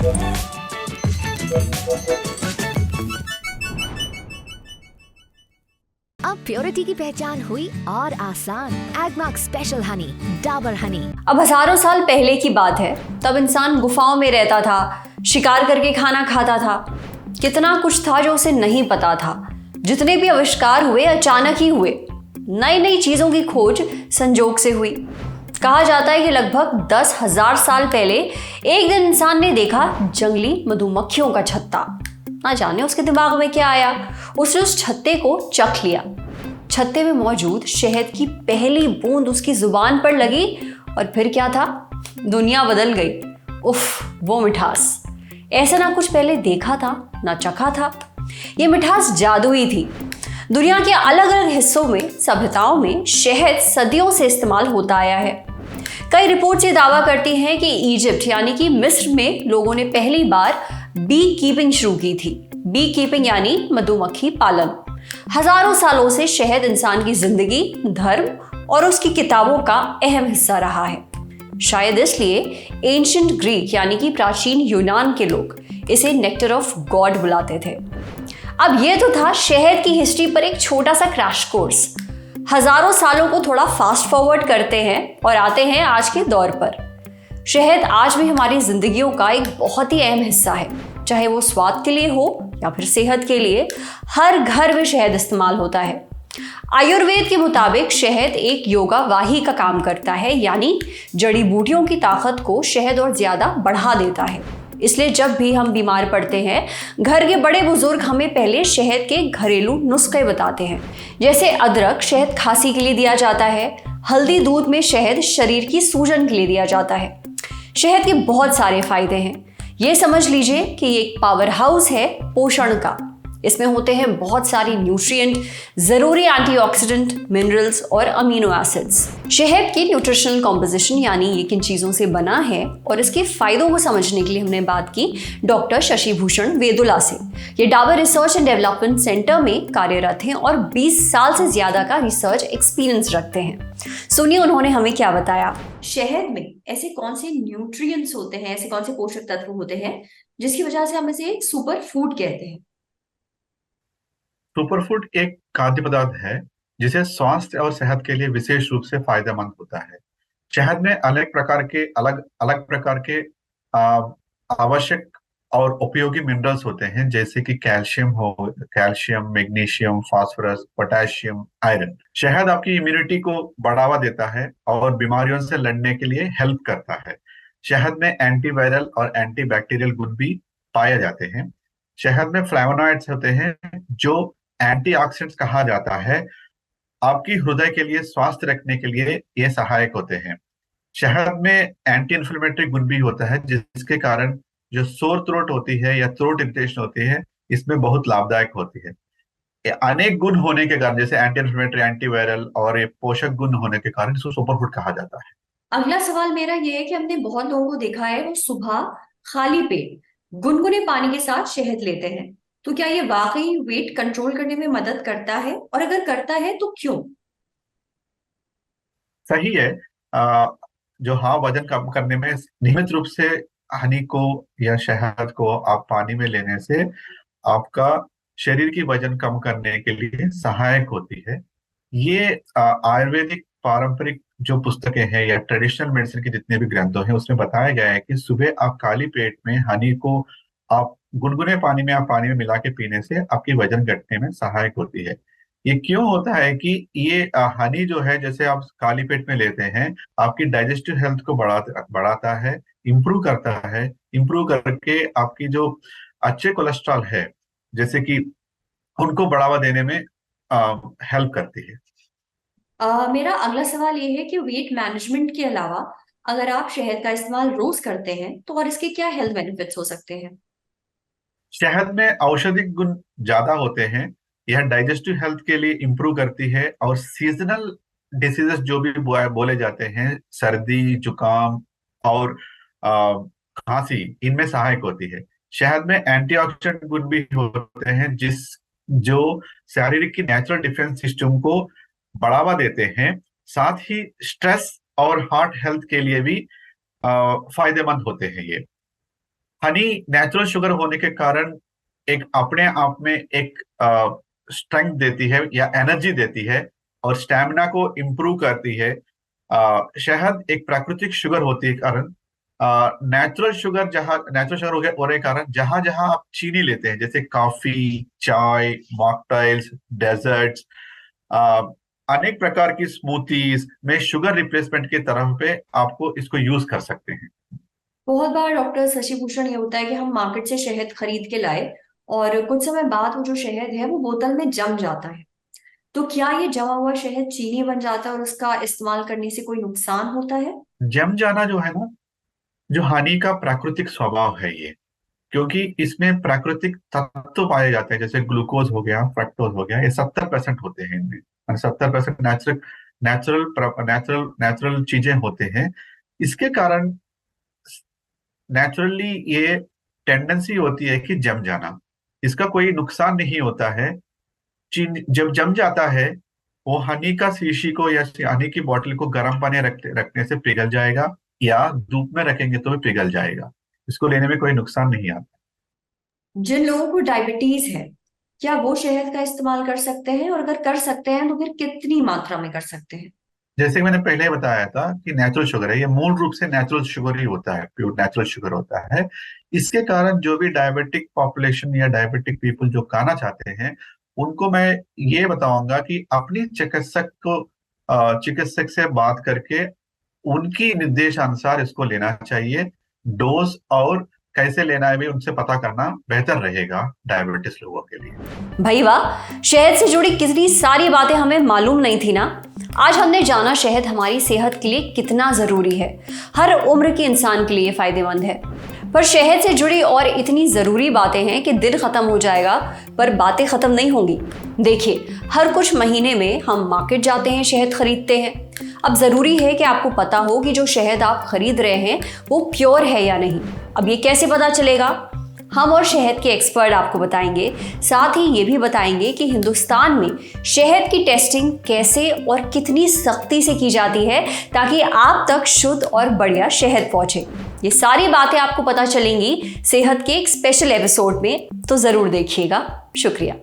अब प्योरिटी की पहचान हुई और आसान। एगमार्क स्पेशल हनी, डाबर हनी। अब हजारों साल पहले की बात है, तब इंसान गुफाओं में रहता था, शिकार करके खाना खाता था। कितना कुछ था जो उसे नहीं पता था। जितने भी आविष्कार हुए अचानक ही हुए। नई नई चीजों की खोज संजोग से हुई। कहा जाता है कि लगभग 10,000 साल पहले एक दिन इंसान ने देखा जंगली मधुमक्खियों का छत्ता। ना जाने उसके दिमाग में क्या आया, उसने उस छत्ते को चख लिया। छत्ते में मौजूद शहद की पहली बूंद उसकी जुबान पर लगी और फिर क्या था, दुनिया बदल गई। उफ, वो मिठास। ऐसा ना कुछ पहले देखा था ना चखा था। ये मिठास जादुई थी। दुनिया के अलग अलग हिस्सों में, सभ्यताओं में शहद सदियों से इस्तेमाल होता आया है। कई रिपोर्ट्स ये दावा करती हैं कि इजिप्ट यानी कि मिस्र में लोगों ने पहली बार बी कीपिंग शुरू की थी। बी कीपिंग यानी मधुमक्खी पालन। हजारों सालों से शहद इंसान की जिंदगी, धर्म और उसकी किताबों का अहम हिस्सा रहा है। शायद इसलिए एंशिएंट ग्रीक यानी कि प्राचीन यूनान के लोग इसे नेक्टर ऑफ गॉड बुलाते थे। अब यह तो था शहद की हिस्ट्री पर एक छोटा सा क्रैश कोर्स। हजारों सालों को थोड़ा फास्ट फॉरवर्ड करते हैं और आते हैं आज के दौर पर। शहद आज भी हमारी जिंदगियों का एक बहुत ही अहम हिस्सा है, चाहे वो स्वाद के लिए हो या फिर सेहत के लिए। हर घर में शहद इस्तेमाल होता है। आयुर्वेद के मुताबिक शहद एक योगा वाही का काम करता है, यानी जड़ी बूटियों की ताकत को शहद और ज्यादा बढ़ा देता है। इसलिए जब भी हम बीमार पड़ते हैं, घर के बड़े बुजुर्ग हमें पहले शहद के घरेलू नुस्खे बताते हैं। जैसे अदरक शहद खांसी के लिए दिया जाता है, हल्दी दूध में शहद शरीर की सूजन के लिए दिया जाता है। शहद के बहुत सारे फायदे हैं। ये समझ लीजिए कि ये एक पावर हाउस है पोषण का। इसमें होते हैं बहुत सारी न्यूट्रिएंट, जरूरी एंटीऑक्सीडेंट, मिनरल्स और अमीनो एसिड्स। शहद की न्यूट्रिशनल कॉम्पोजिशन यानी ये किन चीजों से बना है और इसके फायदों को समझने के लिए हमने बात की डॉक्टर शशि भूषण वेदुला से। ये Dabur research and development centre में कार्यरत हैं और 20 साल से ज्यादा का रिसर्च एक्सपीरियंस रखते हैं। सुनिए उन्होंने हमें क्या बताया। शहद में ऐसे कौन से न्यूट्रिएंट्स होते हैं, ऐसे कौन से पोषक तत्व होते हैं जिसकी वजह से हम इसे एक सुपर फूड कहते हैं? सुपरफूड एक खाद्य पदार्थ है जिसे स्वास्थ्य और सेहत के लिए विशेष रूप से फायदेमंद होता है। शहद में अलग अलग प्रकार के आवश्यक और उपयोगी मिनरल्स होते हैं, जैसे कि calcium, magnesium, phosphorus, potassium, iron. शहद आपकी इम्यूनिटी को बढ़ावा देता है और बीमारियों से लड़ने के लिए हेल्प करता है। शहद में एंटीवायरल और एंटीबैक्टीरियल गुण भी पाए जाते हैं। शहद में फ्लेवोनॉइड्स होते हैं जो एंटीऑक्सीडेंट्स कहा जाता है। आपकी हृदय के लिए, स्वास्थ्य रखने के लिए ये सहायक होते हैं। शहद में एंटी इन्फ्लेमेटरी गुण भी होता है, जिसके कारण जो सोर थ्रोट होती है या थ्रोट इरिटेशन होती है, इसमें बहुत लाभदायक होती है। ये अनेक गुण होने के कारण, जैसे एंटी इन्फ्लेमेटरी, एंटीवायरल और ये पोषक गुण होने के कारण इसको सुपरफूड कहा जाता है। अगला सवाल मेरा ये है कि हमने बहुत लोगों को देखा है वो सुबह खाली पेट गुनगुने पानी के साथ शहद लेते हैं। तो क्या ये वाकई वेट कंट्रोल करने में मदद करता है, और अगर करता है तो क्यों? सही है। आ, जो हाँ, वजन कम करने में नियमित रूप से हनी को या शहद को आप पानी में लेने से आपका शरीर की वजन कम करने के लिए सहायक होती है। ये आयुर्वेदिक पारंपरिक जो पुस्तकें हैं या ट्रेडिशनल मेडिसिन के जितने भी ग्रंथों हैं, उसमें बताया गया है कि सुबह आप खाली पेट में हनी को आप गुनगुने पानी में मिला के पीने से आपकी वजन घटने में सहायक होती है। ये क्यों होता है कि ये हनी जो है, जैसे आप खाली पेट में लेते हैं, आपकी डाइजेस्टिव हेल्थ को बढ़ाता है, इम्प्रूव करता है। इम्प्रूव करके आपकी जो अच्छे कोलेस्ट्रॉल है, जैसे कि उनको बढ़ावा देने में हेल्प करती है। मेरा अगला सवाल ये है कि वेट मैनेजमेंट के अलावा अगर आप शहद का इस्तेमाल रोज करते हैं तो और इसके क्या हेल्थ बेनिफिट्स हो सकते हैं? शहद में औषधिक गुण ज्यादा होते हैं। यह डाइजेस्टिव हेल्थ के लिए इम्प्रूव करती है और सीजनल डिसीजेस जो भी बोले जाते हैं, सर्दी, जुकाम और आ, खांसी, इनमें सहायक होती है। शहद में एंटीऑक्सीडेंट गुण भी होते हैं जो शारीरिक की नेचुरल डिफेंस सिस्टम को बढ़ावा देते हैं। साथ ही स्ट्रेस और हार्ट हेल्थ के लिए भी फायदेमंद होते हैं ये। हनी नेचुरल शुगर होने के कारण एक अपने आप में एक स्ट्रेंथ देती है या एनर्जी देती है और स्टैमिना को इम्प्रूव करती है। शहद एक प्राकृतिक शुगर होती है कारण नेचुरल शुगर होने के कारण जहां जहां आप चीनी लेते हैं, जैसे कॉफी, चाय, मॉकटेल्स, डेजर्ट्स, अनेक प्रकार की स्मूथीज में शुगर रिप्लेसमेंट के तरह पे आपको इसको यूज कर सकते हैं। बहुत बार डॉक्टर शशि भूषण, ये होता है कि हम मार्केट से शहद खरीद के लाए और कुछ समय बाद वो जो शहद है वो बोतल में जम जाता है। तो क्या ये जमा हुआ शहद चीनी बन जाता है और उसका इस्तेमाल करने से कोई नुकसान होता है? जम जाना जो है ना, जो हानि का प्राकृतिक स्वभाव है ये, क्योंकि इसमें प्राकृतिक तत्व पाए जाते हैं, जैसे ग्लूकोज हो गया, फ्रक्टोज हो गया, ये 70% होते हैं इनमें, 70% नेचुरल नेचुरल नेचुरल नेचुरल चीजें होते हैं। इसके कारण नेचुरली ये टेंडेंसी होती है कि जम जाना, इसका कोई नुकसान नहीं होता है। चीन जब जम जाता है, वो हनी का शीशी को या हनी की बोतल को गर्म पानी रखने से पिघल जाएगा, या धूप में रखेंगे तो भी पिघल जाएगा। इसको लेने में कोई नुकसान नहीं आता। जिन लोगों को डायबिटीज है, क्या वो शहद का इस्तेमाल कर सकते हैं, और अगर कर सकते हैं तो फिर कितनी मात्रा में कर सकते हैं? जैसे कि मैंने पहले बताया था कि नेचुरल शुगर है, ये मूल रूप से नेचुरल शुगर ही होता है, प्योर नेचुरल शुगर होता है। इसके कारण जो भी डायबिटिक पॉपुलेशन या डायबिटिक पीपल जो खाना चाहते हैं, उनको मैं ये बताऊंगा कि अपनी चिकित्सक से बात करके उनकी निर्देशानुसार इसको लेना चाहिए। डोज और कैसे लेना है भी उनसे पता करना बेहतर रहेगा डायबिटीज लोगों के लिए। भाई वाह, शहद से जुड़ी कितनी सारी बातें हमें मालूम नहीं थी ना। आज हमने जाना शहद हमारी सेहत के लिए कितना जरूरी है, हर उम्र के इंसान के लिए फायदेमंद है। पर शहद से जुड़ी और इतनी जरूरी बातें हैं कि दिन खत्म हो जाएगा पर बातें खत्म नहीं होंगी। देखिए, हर कुछ महीने में हम मार्केट जाते हैं, शहद खरीदते हैं। अब जरूरी है कि आपको पता हो कि जो शहद आप खरीद रहे हैं वो प्योर है या नहीं। अब ये कैसे पता चलेगा? हम और शहद के एक्सपर्ट आपको बताएंगे। साथ ही ये भी बताएंगे कि हिंदुस्तान में शहद की टेस्टिंग कैसे और कितनी सख्ती से की जाती है ताकि आप तक शुद्ध और बढ़िया शहद पहुंचे। ये सारी बातें आपको पता चलेंगी सेहत के एक स्पेशल एपिसोड में, तो जरूर देखिएगा। शुक्रिया।